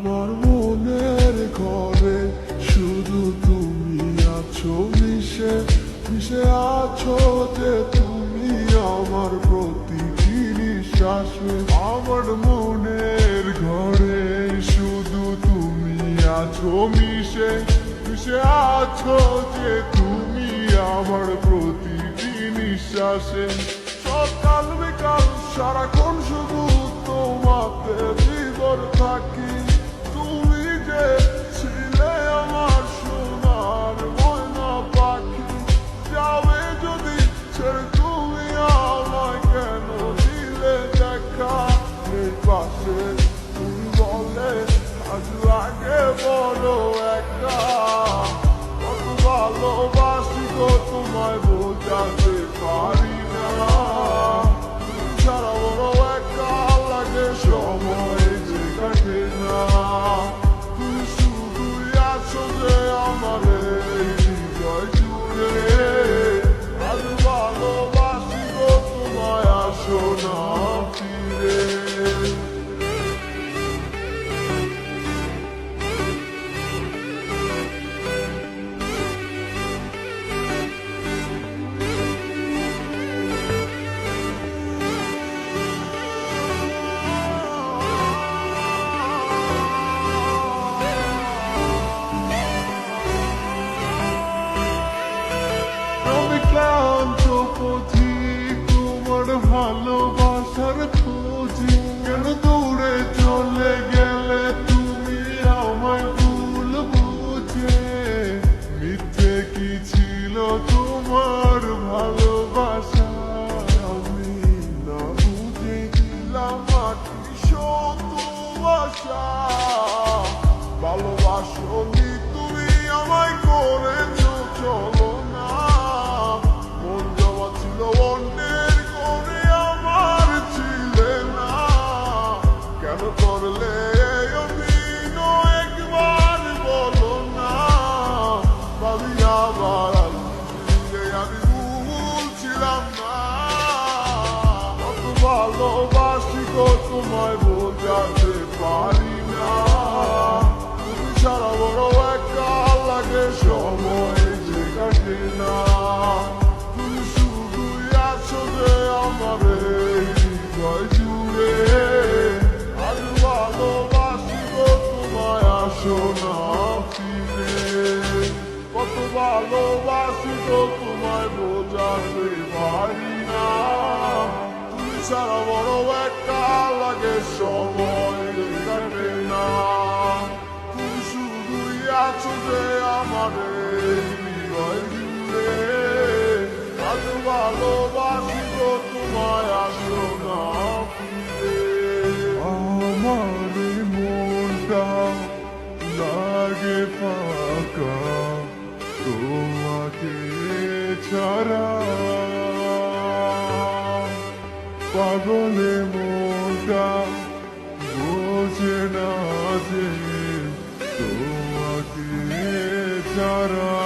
আমার মনের ঘরে শুধু তুমি আছো মিশে মিশে আছো যে তুমি আমার প্রতিটি নিঃশ্বাসে। আমার মনের ঘরে শুধু তুমি আছো মিশে মিশে আছো যে তুমি আমার প্রতিটি নিঃশ্বাসে। সকাল বিকাল সারাক্ষণ শুধু তোমাতে জীবন থাকি। তুমি যে ছিলে আমার সোনার ময়না পাখি, যাবে যদি ছেড়ে তুমি আমায় কেন দিলে দেখা? এই পাশে তুমি বলে আজ লাগে বলো একা। কত ভালোবাসি গো তোমায় বোঝাতে পারি না। তুমি ছাড়া বড় একা লাগে, সময় যে কাটে না। তুমি শুধুই আছো যে আমার এই হৃদয় জুড়ে। আজ ভালোবাসি গো তোমায়, আসো না ফিরে। ক্লান্ত পথিক তোমার ভালোবাসার খোঁজে, কেন দৌড়ে চলে গেলে তুমি আমায় ভুল বুঝে? মিথ্যে কি ছিল তোমার ভালোবাসা, আমি না বুঝে দিলাম মাটি শত আশা। ভালোবাসনি তুমি আমায় করেছো চলো না, মন জমা ছিল অন্যের করে আমার ছিলে না। কেন করলে এই অভিনয় একবার বলো না? ভাবি আবার আমি ভুল ছিলাম না। কত ভালোবাসি গো তোমায় বোঝাতে পারি না। তুমি ছাড়া বড় একা লাগে, সময় যে কাটে না। তুমি শুধুই আছো যে আমার এই হৃদয় জুড়ে। আজ ভালোবাসি গো তোমায়, আসো না ফিরে। কত ভালোবাসি গো তোমায় বোঝাতে পারি না। তুমি ছাড়া বড় একা লাগে, সময় যে কাটে না। তুমি শুধুই আছো যে আমার এই হৃদয় জুড়ে। আজ ভালোবাসি গো তোমায়, আসো না ফিরে। আমার মনটা লাগে ফাঁকা তোমাকে ছাড়া। পাগলে মনটা বোঝে না যে তোমাকে ছাড়া।